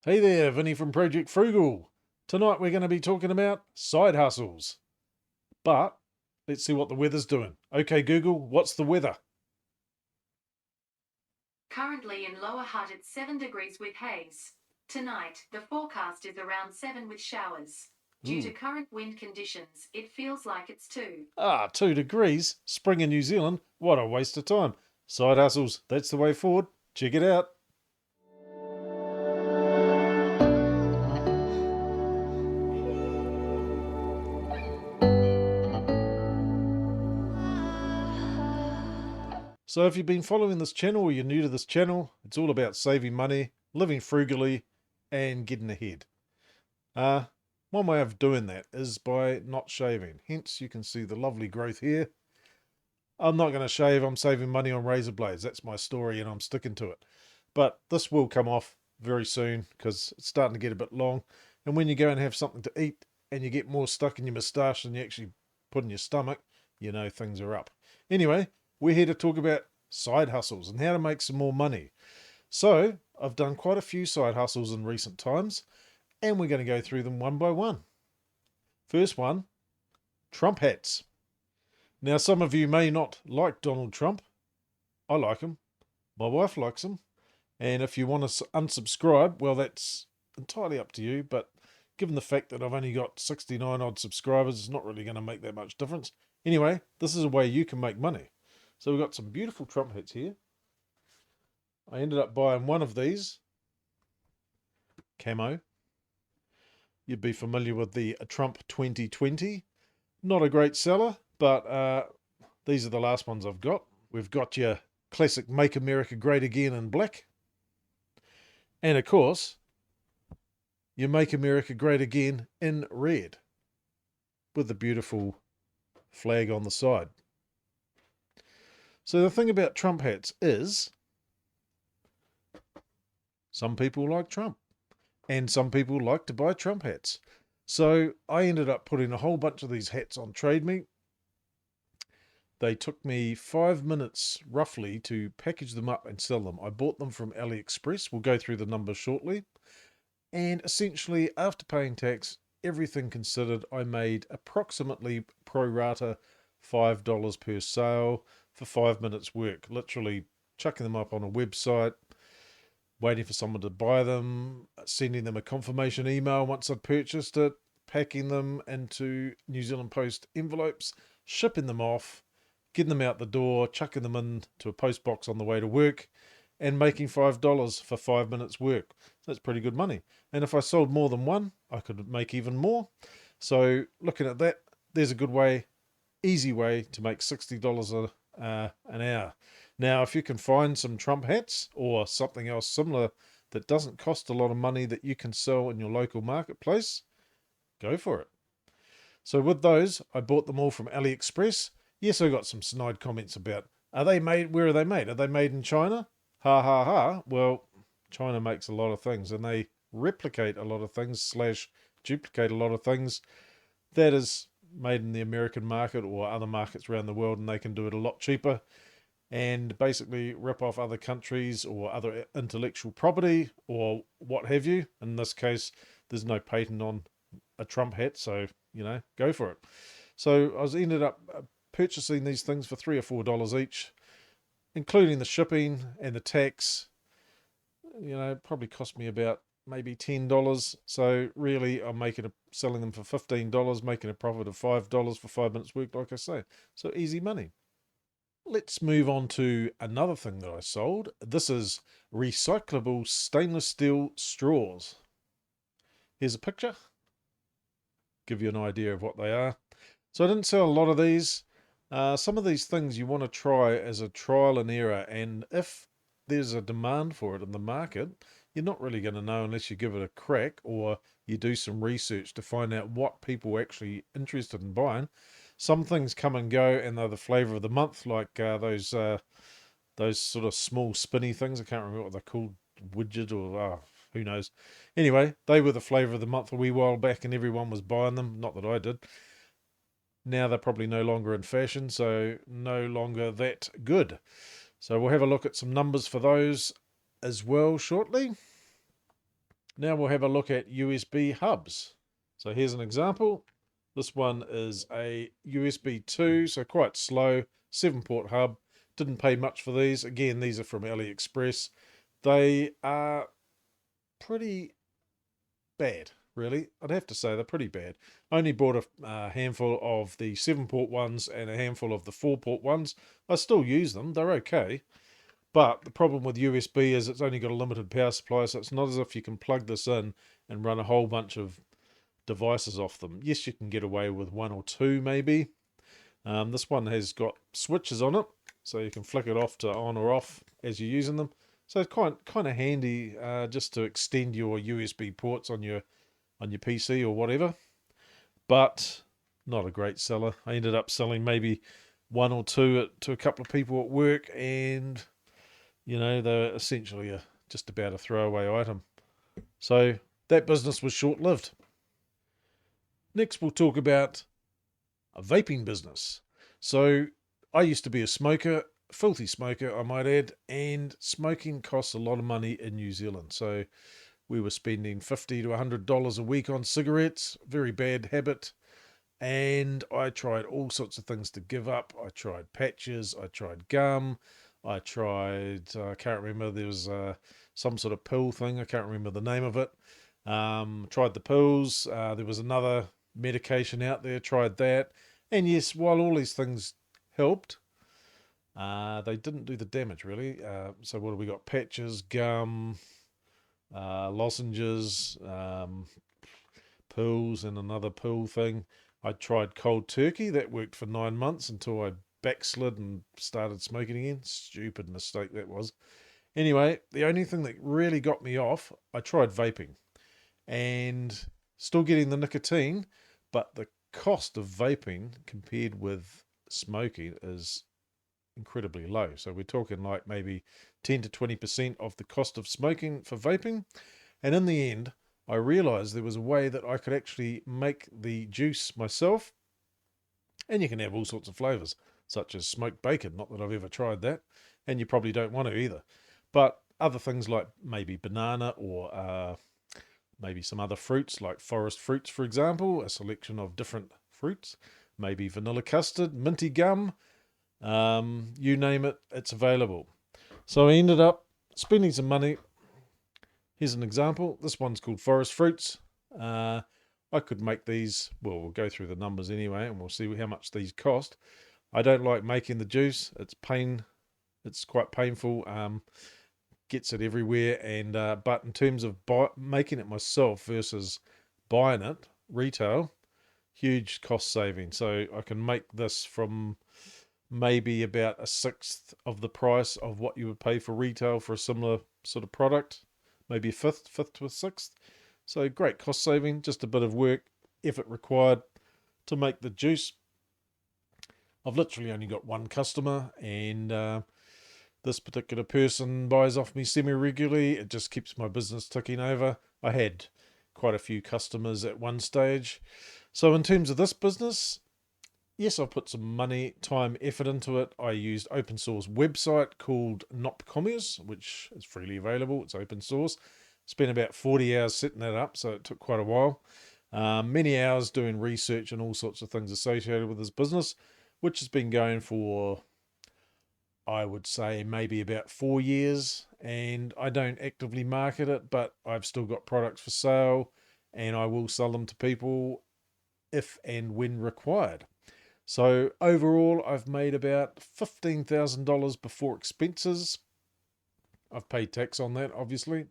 Hey there, Vinny from Project Frugal. Tonight we're going to be talking about side hustles. But let's see what the weather's doing. Okay, Google, what's the weather? Currently in Lower Hutt it's 7 degrees with haze. Tonight, the forecast is around 7 with showers. Due to Hmm. current wind conditions, it feels like it's 2. 2 degrees. Spring in New Zealand. What a waste of time. Side hustles, that's the way forward. Check it out. So if you've been following this channel or you're new to this channel, it's all about saving money, living frugally, and getting ahead. Uh, One way of doing that is by not shaving. Hence, you can see the lovely growth here. I'm not going to shave. I'm saving money on razor blades. That's my story, and I'm sticking to it. But this will come off very soon because it's starting to get a bit long. And when you go and have something to eat and you get more stuck in your moustache than you actually put in your stomach, you know things are up. Anyway, we're here to talk about side hustles and how to make some more money. So I've done quite a few side hustles in recent times, and we're going to go through them one by one. First one, Trump hats. Now, some of you may not like Donald Trump. I like him. My wife likes him. And if you want to unsubscribe, well, that's entirely up to you. But given the fact that I've only got 69 odd subscribers, it's not really going to make that much difference. Anyway, this is a way you can make money. So we've got some beautiful Trump hats here. I ended up buying one of these, camo. You'd be familiar with the Trump 2020. Not a great seller, but these are the last ones I've got. We've got your classic Make America Great Again in black. And of course, you Make America Great Again in red with the beautiful flag on the side. So the thing about Trump hats is some people like Trump and some people like to buy Trump hats. So I ended up putting a whole bunch of these hats on Trade Me. They took me 5 minutes roughly to package them up and sell them. I bought them from AliExpress. We'll go through the numbers shortly. And essentially, after paying tax, everything considered, I made approximately pro rata $5 per sale for 5 minutes work. Literally chucking them up on a website, waiting for someone to buy them, sending them a confirmation email once I'd purchased it, packing them into New Zealand Post envelopes, shipping them off, getting them out the door, chucking them into a post box on the way to work, and making $5 for 5 minutes work. That's pretty good money. And if I sold more than one, I could make even more. So looking at that, there's a good way, easy way to make $60 an hour. Now, if you can find some Trump hats or something else similar that doesn't cost a lot of money that you can sell in your local marketplace, go for it. So with those, I bought them all from AliExpress. Yes, I got some snide comments about, are they made, where are they made? Are they made in China? Ha ha ha. Well, China makes a lot of things and they replicate a lot of things slash duplicate a lot of things that is made in the American market or other markets around the world, and they can do it a lot cheaper and basically rip off other countries or other intellectual property or what have you. In this case, there's no patent on a Trump hat, so go for it. So I was ended up purchasing these things for $3 or $4 each, including the shipping and the tax. Probably cost me about maybe $10. So really, I'm selling them for $15, making a profit of $5 for 5 minutes work, like I say. So easy money. Let's move on to another thing that I sold. This is recyclable stainless steel straws. Here's a picture, give you an idea of what they are. So I didn't sell a lot of these. Some of these things you want to try as a trial and error, and if there's a demand for it in the market, you're not really going to know unless you give it a crack or you do some research to find out what people are actually interested in buying. Some things come and go, and they're the flavour of the month, like those sort of small spinny things. I can't remember what they're called, widget or who knows. Anyway, they were the flavour of the month a wee while back, and everyone was buying them. Not that I did. Now they're probably no longer in fashion, so no longer that good. So we'll have a look at some numbers for those as well shortly. Now we'll have a look at USB hubs. So here's an example. This one is a USB 2, so quite slow, 7-port hub. Didn't pay much for these. Again, these are from AliExpress. They are pretty bad, really. I'd have to say they're pretty bad. I only bought a handful of the 7-port ones and a handful of the 4-port ones. I still use them. They're okay. But the problem with USB is it's only got a limited power supply, so it's not as if you can plug this in and run a whole bunch of devices off them. Yes, you can get away with one or two maybe. This one has got switches on it, so you can flick it off to on or off as you're using them. So it's kind of handy just to extend your USB ports on your PC or whatever. But not a great seller. I ended up selling maybe one or two to a couple of people at work, and they're essentially just about a throwaway item. So that business was short-lived. Next, we'll talk about a vaping business. So I used to be a smoker, filthy smoker, I might add, and smoking costs a lot of money in New Zealand. So we were spending $50 to $100 a week on cigarettes, very bad habit. And I tried all sorts of things to give up. I tried patches, I tried gum, I tried, I can't remember, there was some sort of pill thing, I can't remember the name of it. Tried the pills, there was another medication out there, tried that. And yes, while all these things helped, they didn't do the damage really. So what have we got? Patches, gum, lozenges, pills, and another pill thing. I tried cold turkey. That worked for 9 months until I backslid and started smoking again. Stupid mistake that was. Anyway, the only thing that really got me off, I tried vaping. And still getting the nicotine, but the cost of vaping compared with smoking is incredibly low. So we're talking like maybe 10 to 20% of the cost of smoking for vaping. And in the end, I realized there was a way that I could actually make the juice myself. And you can have all sorts of flavors, such as smoked bacon. Not that I've ever tried that, and you probably don't want to either. But other things like maybe banana or maybe some other fruits like forest fruits, for example, a selection of different fruits, maybe vanilla custard, minty gum, you name it, it's available. So I ended up spending some money. Here's an example. This one's called Forest Fruits. I could make these, well, we'll go through the numbers anyway, and we'll see how much these cost. I don't like making the juice. It's quite painful. Gets it everywhere, and but in terms of making it myself versus buying it retail, huge cost saving. So I can make this from maybe about a sixth of the price of what you would pay for retail for a similar sort of product, maybe a fifth to a sixth. So great cost saving, just a bit of work, effort required to make the juice. I've literally only got one customer, and this particular person buys off me semi-regularly. It just keeps my business ticking over. I had quite a few customers at one stage. So in terms of this business, yes, I've put some money, time, effort into it. I used open source website called Nopcommerce, which is freely available. It's open source. Spent about 40 hours setting that up, so it took quite a while. Many hours doing research and all sorts of things associated with this business, which has been going for, I would say, maybe about 4 years. And I don't actively market it, but I've still got products for sale, and I will sell them to people if and when required. So overall, I've made about $15,000 before expenses. I've paid tax on that, obviously.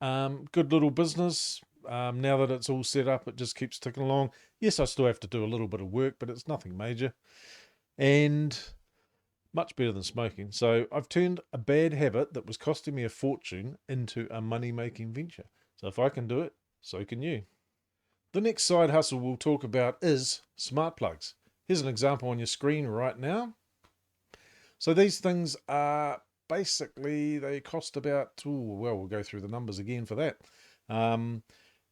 Good little business. Now that it's all set up, it just keeps ticking along. Yes, I still have to do a little bit of work, but it's nothing major. And much better than smoking. So I've turned a bad habit that was costing me a fortune into a money-making venture. So if I can do it, so can you. The next side hustle we'll talk about is smart plugs. Here's an example on your screen right now. So these things are basically, they cost about, we'll go through the numbers again for that.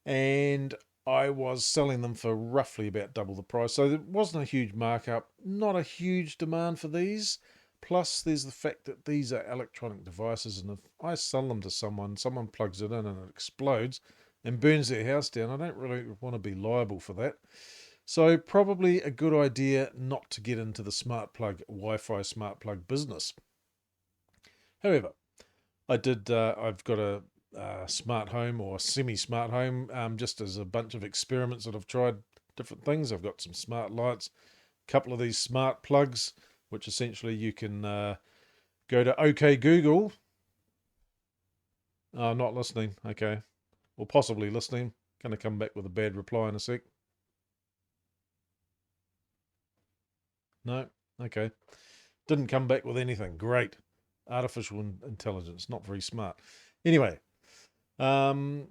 And I was selling them for roughly about double the price. So there wasn't a huge markup, not a huge demand for these, Plus, there's the fact that these are electronic devices, and if I sell them to someone, someone plugs it in and it explodes and burns their house down, I don't really want to be liable for that. So probably a good idea not to get into the smart plug, Wi-Fi smart plug business. However, I've got a smart home or semi-smart home, just as a bunch of experiments that I've tried different things. I've got some smart lights, a couple of these smart plugs, which essentially you can go to OK Google. Oh, not listening. Okay. Or possibly listening. Going to come back with a bad reply in a sec. No? Okay. Didn't come back with anything. Great. Artificial intelligence. Not very smart. Anyway, going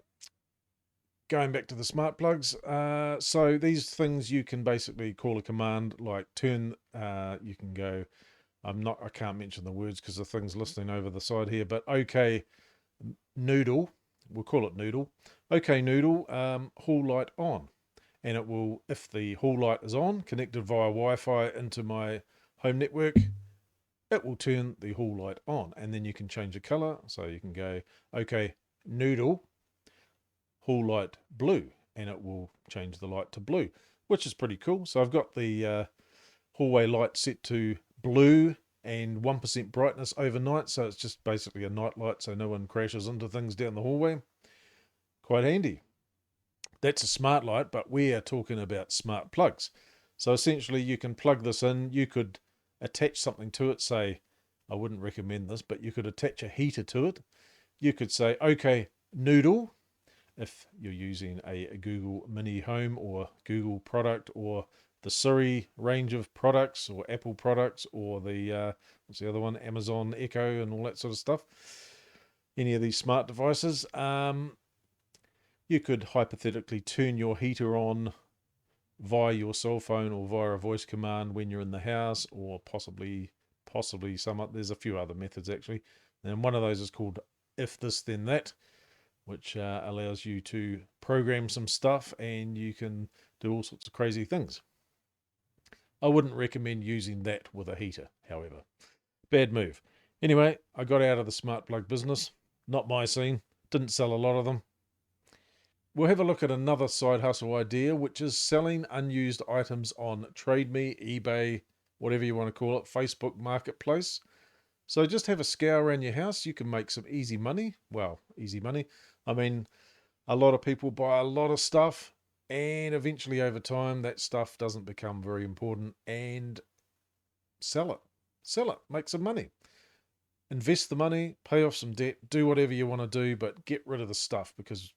back to the smart plugs. So these things you can basically call a command like turn. You can go. I can't mention the words because the thing's listening over the side here. But OK Noodle. We'll call it Noodle. OK Noodle. Hall light on. And it will, if the hall light is on, connected via Wi-Fi into my home network, it will turn the hall light on. And then you can change the color. So you can go, OK, Noodle, hall light blue, and it will change the light to blue, which is pretty cool. So I've got the hallway light set to blue and 1% brightness overnight. So it's just basically a night light so no one crashes into things down the hallway. Quite handy. That's a smart light, but we are talking about smart plugs. So essentially you can plug this in. You could attach something to it. Say, I wouldn't recommend this, but you could attach a heater to it. You could say, OK, Noodle, if you're using a Google Mini Home or Google product or the Siri range of products or Apple products or the, what's the other one, Amazon Echo and all that sort of stuff. Any of these smart devices. You could hypothetically turn your heater on via your cell phone or via a voice command when you're in the house, or possibly there's a few other methods actually. And one of those is called If This Then That, which allows you to program some stuff and you can do all sorts of crazy things. I wouldn't recommend using that with a heater, however. Bad move. Anyway, I got out of the smart plug business. Not my scene. Didn't sell a lot of them. We'll have a look at another side hustle idea, which is selling unused items on TradeMe, eBay, whatever you want to call it, Facebook Marketplace. So just have a scour around your house. You can make some easy money. Well, easy money. I mean, a lot of people buy a lot of stuff, and eventually over time that stuff doesn't become very important, and sell it. Sell it. Make some money. Invest the money, pay off some debt, do whatever you want to do, but get rid of the stuff because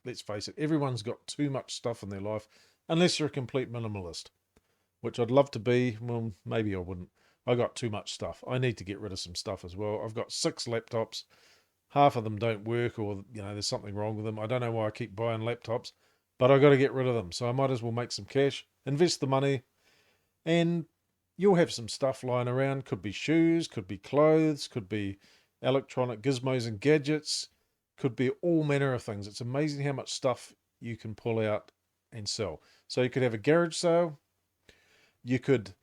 let's face it, everyone's got too much stuff in their life, unless you're a complete minimalist, which I'd love to be. Well, maybe I wouldn't. I got too much stuff. I need to get rid of some stuff as well. I've got 6 laptops. Half of them don't work, or there's something wrong with them. I don't know why I keep buying laptops, but I got to get rid of them. So I might as well make some cash, invest the money, and you'll have some stuff lying around. Could be shoes, could be clothes, could be electronic gizmos and gadgets, could be all manner of things. It's amazing how much stuff you can pull out and sell. So you could have a garage sale. You could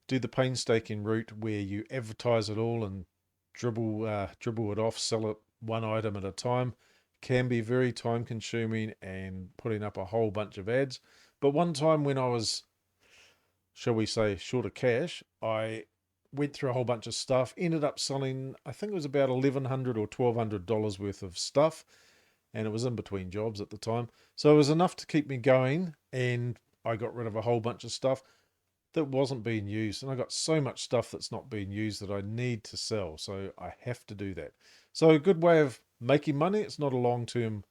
do the painstaking route where you advertise it all and dribble it off, sell it one item at a time. Can be very time consuming and putting up a whole bunch of ads. But one time when I was, shall we say, short of cash, I went through a whole bunch of stuff, ended up selling, I think it was about $1,100 or $1,200 worth of stuff, and it was in between jobs at the time. So it was enough to keep me going, and I got rid of a whole bunch of stuff that wasn't being used. And I got so much stuff that's not being used that I need to sell. So I have to do that. So a good way of making money. It's not a long-term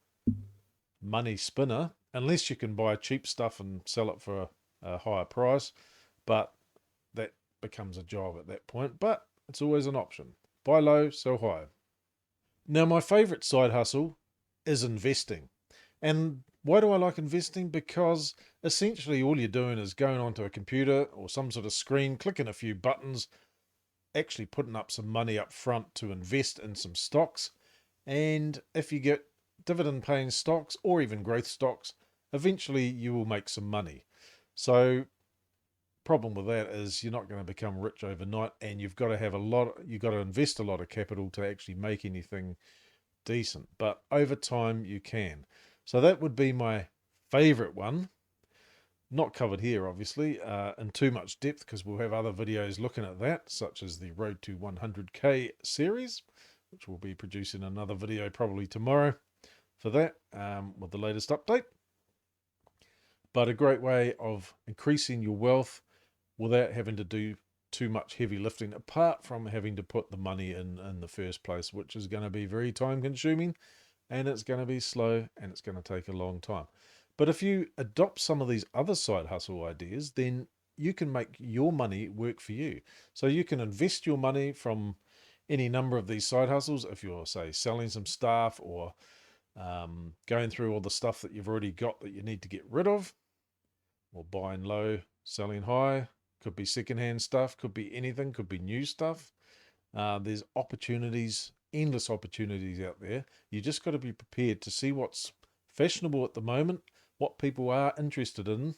money spinner, unless you can buy cheap stuff and sell it for a higher price. But that becomes a job at that point. But it's always an option. Buy low, sell high. Now, my favorite side hustle is investing. And why do I like investing? Because essentially all you're doing is going onto a computer or some sort of screen, clicking a few buttons, actually putting up some money up front to invest in some stocks. And if you get dividend paying stocks or even growth stocks, eventually you will make some money. So problem with that is you're not going to become rich overnight, and you've got to invest a lot of capital to actually make anything decent. But over time you can. So that would be my favorite one. Not covered here, obviously, in too much depth, because we'll have other videos looking at that, such as the Road to 100K series, which we'll be producing another video probably tomorrow for that, with the latest update. But a great way of increasing your wealth without having to do too much heavy lifting, apart from having to put the money in the first place, which is going to be very time consuming, and it's going to be slow, and it's going to take a long time. But if you adopt some of these other side hustle ideas, then you can make your money work for you. So you can invest your money from any number of these side hustles. If you're, say, selling some stuff, or going through all the stuff that you've already got that you need to get rid of, or buying low, selling high. Could be secondhand stuff, could be anything, could be new stuff. There's opportunities, endless opportunities out there. You just got to be prepared to see what's fashionable at the moment, what people are interested in,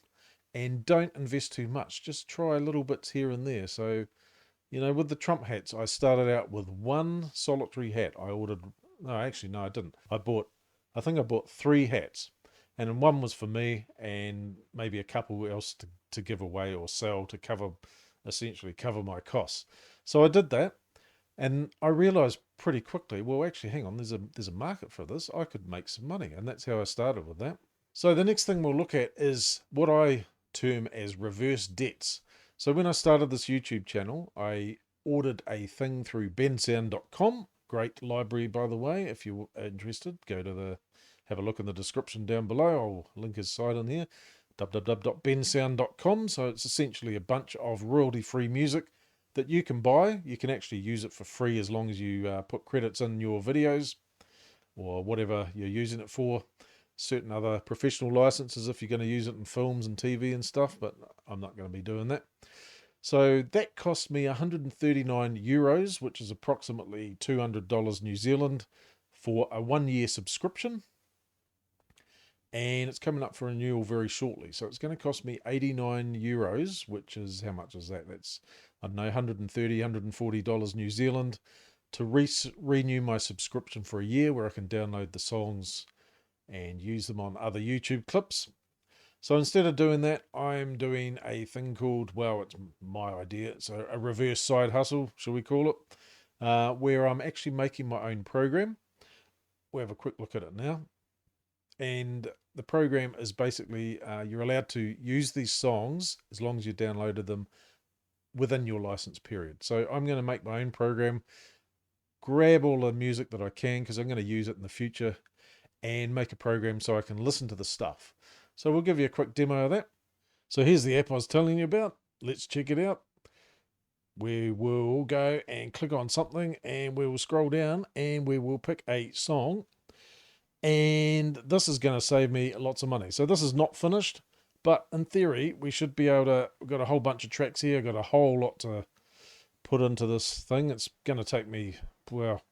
and don't invest too much. Just try little bits here and there. So, with the Trump hats, I started out with one solitary hat. I didn't. I think I bought 3 hats, and one was for me, and maybe a couple else to give away or sell to essentially cover my costs. So I did that, and I realized pretty quickly, well, actually, hang on, there's a market for this. I could make some money, and that's how I started with that. So the next thing we'll look at is what I term as reverse debts. So when I started this YouTube channel, I ordered a thing through bensound.com. Great library, by the way. If you're interested, have a look in the description down below. I'll link his site in here, www.bensound.com. So it's essentially a bunch of royalty-free music that you can buy. You can actually use it for free as long as you put credits in your videos or whatever you're using it for. Certain other professional licenses if you're going to use it in films and TV and stuff, but I'm not going to be doing that. So that cost me 139 euros, which is approximately $200 New Zealand, for a 1-year subscription. And it's coming up for renewal very shortly. So it's going to cost me 89 euros, which is, how much is that? That's, I don't know, 130, $140 New Zealand, to renew my subscription for a year, where I can download the songs and use them on other YouTube clips. So instead of doing that, I'm doing a thing called, well, it's my idea, so a reverse side hustle, shall we call it, where I'm actually making my own program. We'll have a quick look at it now. And the program is basically, you're allowed to use these songs as long as you downloaded them within your license period. So I'm going to make my own program, grab all the music that I can, because I'm going to use it in the future, and make a program so I can listen to the stuff. So we'll give you a quick demo of that. So here's the app I was telling you about. Let's check it out. We will go and click on something, and we will scroll down, and we will pick a song. And this is going to save me lots of money. So this is not finished, but in theory, we should be able to, we've got a whole bunch of tracks here, got a whole lot to put into this thing. It's going to take me, well,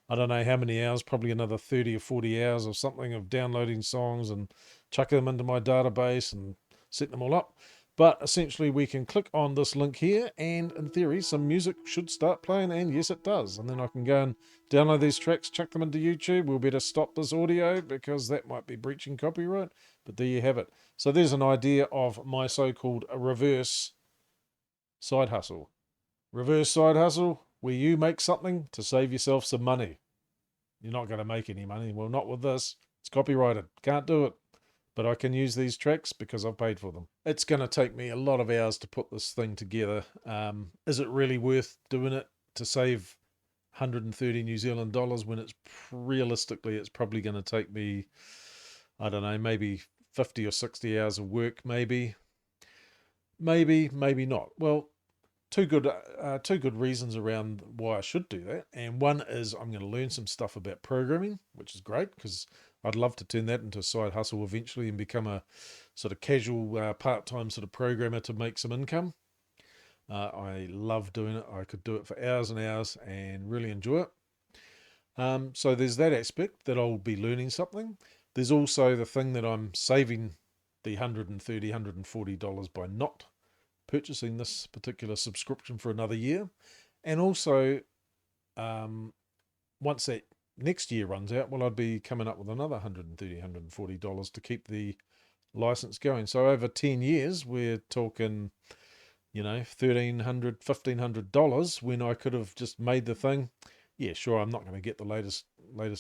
I don't know how many hours, probably another 30 or 40 hours or something of downloading songs and chucking them into my database and setting them all up. But essentially we can click on this link here, and in theory some music should start playing, and yes it does. And then I can go and download these tracks, chuck them into YouTube. We'll better stop this audio because that might be breaching copyright, but there you have it. So there's an idea of my so-called reverse side hustle. Reverse side hustle, where you make something to save yourself some money. You're not going to make any money. Well, not with this. It's copyrighted. Can't do it. But I can use these tracks because I've paid for them. It's going to take me a lot of hours to put this thing together. Is it really worth doing it to save 130 New Zealand dollars when it's realistically it's probably going to take me, I don't know, maybe 50 or 60 hours of work, maybe not. Well, two good reasons around why I should do that. And one is I'm going to learn some stuff about programming, which is great because I'd love to turn that into a side hustle eventually and become a sort of casual part-time sort of programmer to make some income. I love doing it. I could do it for hours and hours and really enjoy it. So there's that aspect that I'll be learning something. There's also the thing that I'm saving the $130, $140 by not purchasing this particular subscription for another year. And also, once that next year runs out, well, I'd be coming up with another $130, $140 to keep the license going. So over 10 years, we're talking, $1,300, $1,500 when I could have just made the thing. Yeah, sure, I'm not going to get the latest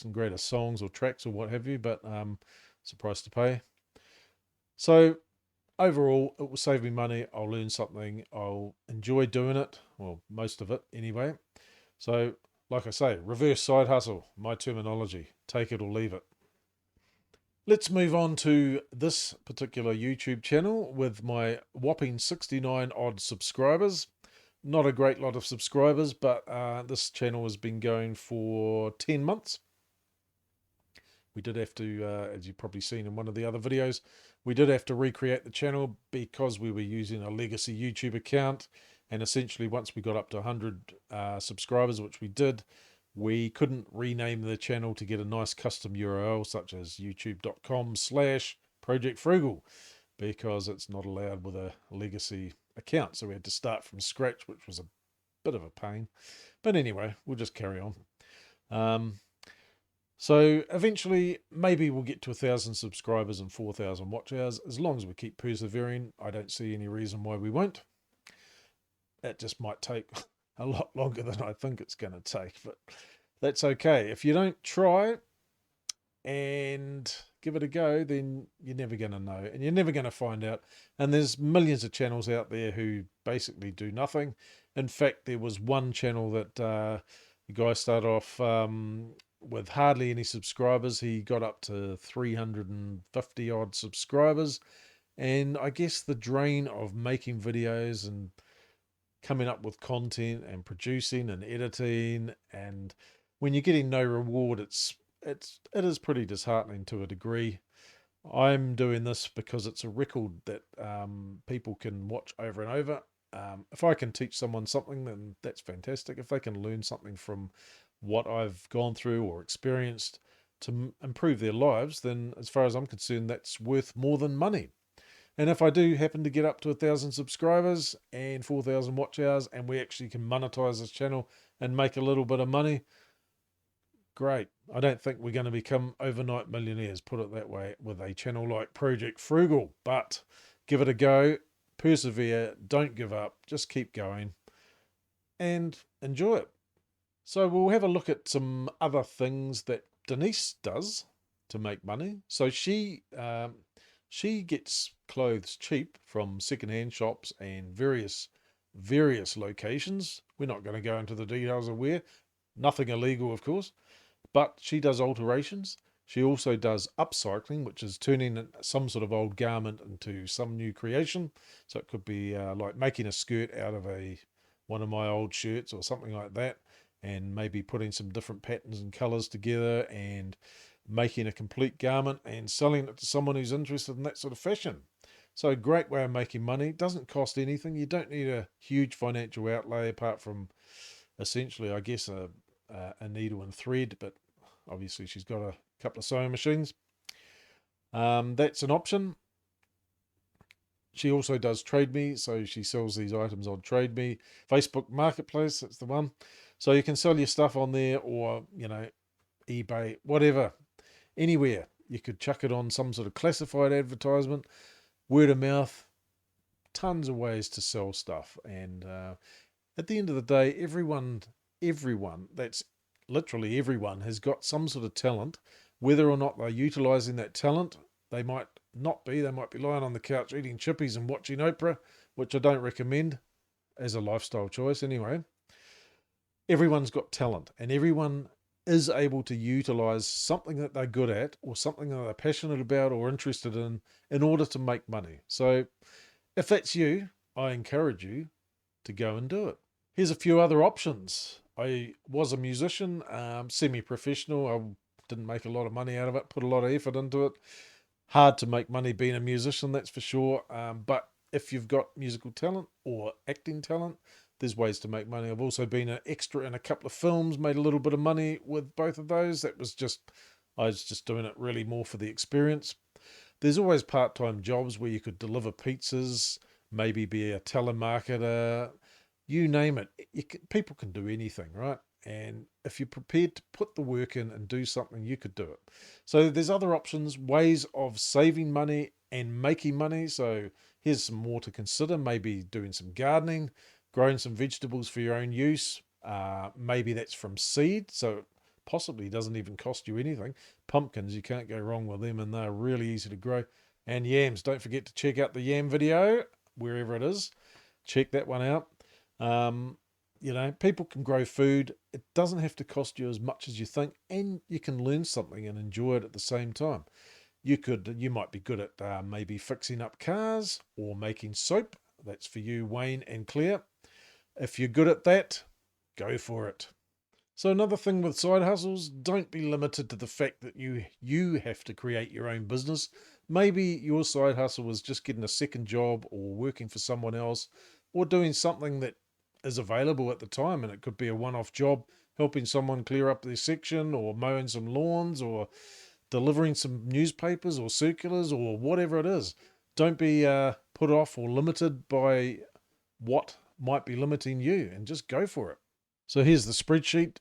and greatest songs or tracks or what have you, but it's a price to pay. So overall, it will save me money. I'll learn something. I'll enjoy doing it. Well, most of it anyway. So, like I say, reverse side hustle, my terminology. Take it or leave it. Let's move on to this particular YouTube channel with my whopping 69 odd subscribers. Not a great lot of subscribers, but this channel has been going for 10 months. We did have to, as you've probably seen in one of the other videos, we did have to recreate the channel because we were using a legacy YouTube account. And essentially, once we got up to 100 subscribers, which we did, we couldn't rename the channel to get a nice custom URL such as youtube.com/Project Frugal because it's not allowed with a legacy account. So we had to start from scratch, which was a bit of a pain. But anyway, we'll just carry on. So eventually, maybe we'll get to 1,000 subscribers and 4,000 watch hours. As long as we keep persevering, I don't see any reason why we won't. That just might take a lot longer than I think it's going to take, but that's okay. If you don't try and give it a go, then you're never going to know, and you're never going to find out. And there's millions of channels out there who basically do nothing. In fact, there was one channel that the guy started off with hardly any subscribers. He got up to 350 odd subscribers, and I guess the drain of making videos and coming up with content and producing and editing, and when you're getting no reward, it is pretty disheartening to a degree. I'm doing this because it's a record that people can watch over and over. If I can teach someone something, then that's fantastic. If they can learn something from what I've gone through or experienced to improve their lives, then as far as I'm concerned, that's worth more than money. And if I do happen to get up to 1,000 subscribers and 4,000 watch hours, and we actually can monetize this channel and make a little bit of money, great. I don't think we're going to become overnight millionaires, put it that way, with a channel like Project Frugal. But give it a go, persevere, don't give up, just keep going and enjoy it. So we'll have a look at some other things that Denise does to make money. So she gets clothes cheap from secondhand shops and various locations. We're not going to go into the details of where. Nothing illegal, of course. But she does alterations. She also does upcycling, which is turning some sort of old garment into some new creation. So it could be like making a skirt out of one of my old shirts or something like that, and maybe putting some different patterns and colors together and making a complete garment and selling it to someone who's interested in that sort of fashion. So a great way of making money. It doesn't cost anything. You don't need a huge financial outlay apart from essentially, I guess, a needle and thread, but obviously she's got a couple of sewing machines. That's an option. She also does Trade Me, so she sells these items on Trade Me. Facebook Marketplace, that's the one. So you can sell your stuff on there, or, eBay, whatever, anywhere. You could chuck it on some sort of classified advertisement, word of mouth, tons of ways to sell stuff. And at the end of the day, everyone, that's literally everyone, has got some sort of talent. Whether or not they're utilizing that talent, they might not be. They might be lying on the couch eating chippies and watching Oprah, which I don't recommend as a lifestyle choice anyway. Everyone's got talent, and everyone is able to utilize something that they're good at or something that they're passionate about or interested in order to make money. So if that's you, I encourage you to go and do it. Here's a few other options. I was a musician, semi-professional. I didn't make a lot of money out of it, put a lot of effort into it. Hard to make money being a musician, that's for sure. But if you've got musical talent or acting talent, there's ways to make money. I've also been an extra in a couple of films, made a little bit of money with both of those. I was just doing it really more for the experience. There's always part-time jobs where you could deliver pizzas, maybe be a telemarketer, you name it. People can do anything, right? And if you're prepared to put the work in and do something, you could do it. So there's other options, ways of saving money and making money. So here's some more to consider. Maybe doing some gardening, growing some vegetables for your own use. Maybe that's from seed, so it possibly doesn't even cost you anything. Pumpkins, you can't go wrong with them, and they're really easy to grow. And yams, don't forget to check out the yam video, wherever it is. Check that one out. Um, people can grow food. It doesn't have to cost you as much as you think, and you can learn something and enjoy it at the same time. You might be good at maybe fixing up cars or making soap. That's for you, Wayne and Claire. If you're good at that, go for it. So another thing with side hustles, don't be limited to the fact that you have to create your own business. Maybe your side hustle is just getting a second job or working for someone else or doing something that is available at the time, and it could be a one-off job helping someone clear up their section or mowing some lawns or delivering some newspapers or circulars or whatever it is. Don't be put off or limited by what might be limiting you, and just go for it. So here's the spreadsheet.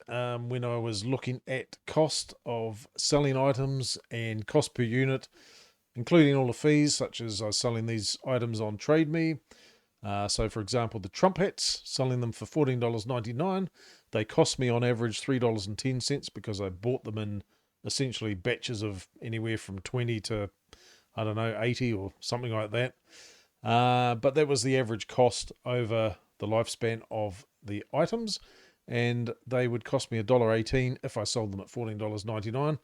When I was looking at cost of selling items and cost per unit, including all the fees, such as I was selling these items on TradeMe. So for example, the Trump hats, selling them for $14.99. They cost me on average $3.10 because I bought them in essentially batches of anywhere from 20 to, I don't know, 80 or something like that. But that was the average cost over the lifespan of the items, and they would cost me $1.18 if I sold them at $14.99.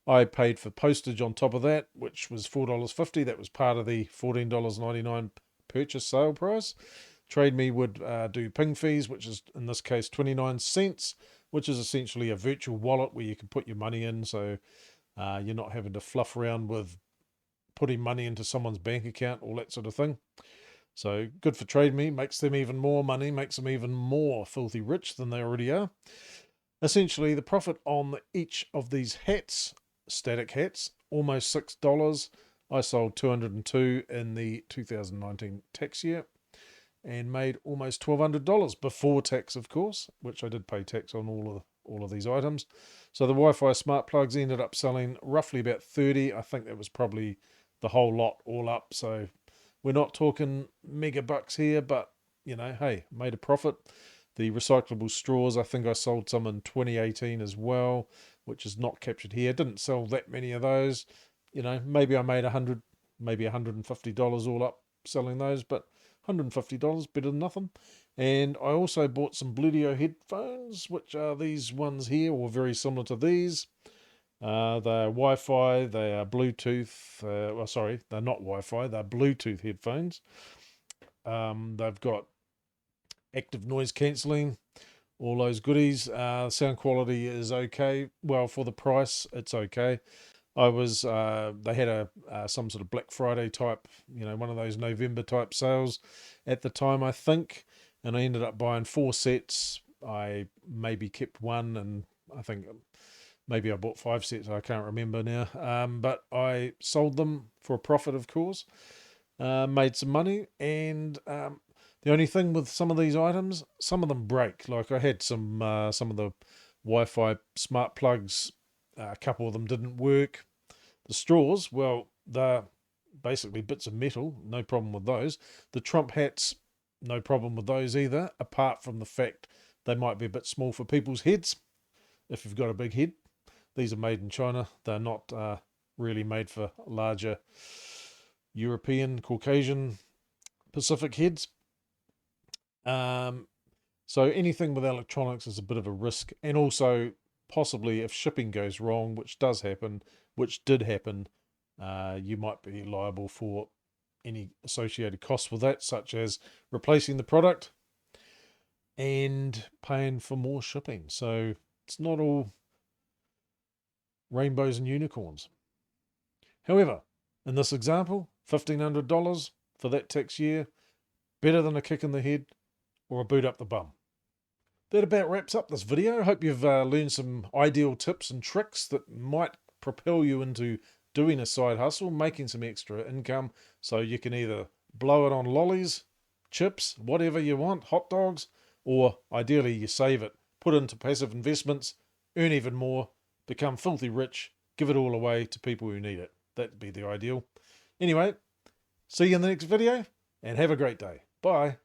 I paid for postage on top of that, which was $4.50. That was part of the $14.99 purchase sale price. TradeMe would do ping fees, which is in this case 29 cents, which is essentially a virtual wallet where you can put your money in, so you're not having to fluff around with putting money into someone's bank account, all that sort of thing. So good for TradeMe, makes them even more money, makes them even more filthy rich than they already are. Essentially, the profit on each of these hats, static hats, almost $6. I sold 202 in the 2019 tax year and made almost $1,200 before tax, of course, which I did pay tax on all of these items. So the Wi-Fi smart plugs ended up selling roughly about 30. I think that was probably the whole lot all up. So we're not talking mega bucks here, but hey, made a profit. The recyclable straws, I think I sold some in 2018 as well, which is not captured here. Didn't sell that many of those. Maybe I made $100, maybe $150 all up selling those, but $150 better than nothing. And I also bought some Bluetooth headphones, which are these ones here, or very similar to these. They're Wi-Fi, they are Bluetooth. Sorry, they're not Wi-Fi, they're Bluetooth headphones. They've got active noise cancelling, all those goodies. Sound quality is okay. Well, for the price, it's okay. They had some sort of Black Friday type, one of those November type sales at the time, I think. And I ended up buying 4 sets. I maybe kept one, and I think maybe I bought 5 sets. I can't remember now. But I sold them for a profit, of course. Made some money, and the only thing with some of these items, some of them break. Like I had some of the Wi-Fi smart plugs. A couple of them didn't work. The straws, well, they're basically bits of metal. No problem with those. The Trump hats, no problem with those either, apart from the fact they might be a bit small for people's heads. If you've got a big head, these are made in China. They're not really made for larger European, Caucasian, Pacific heads. So anything with electronics is a bit of a risk, and also possibly if shipping goes wrong, which does happen, which did happen, you might be liable for any associated costs with that, such as replacing the product and paying for more shipping. So it's not all rainbows and unicorns. However, in this example, $1,500 for that tax year, better than a kick in the head or a boot up the bum. That about wraps up this video. I hope you've learned some ideal tips and tricks that might propel you into doing a side hustle, making some extra income, so you can either blow it on lollies chips, whatever you want, hot dogs, or ideally you save it, put into passive investments, earn even more, become filthy rich, give it all away to people who need it. That'd be the ideal. Anyway, see you in the next video and have a great day. Bye.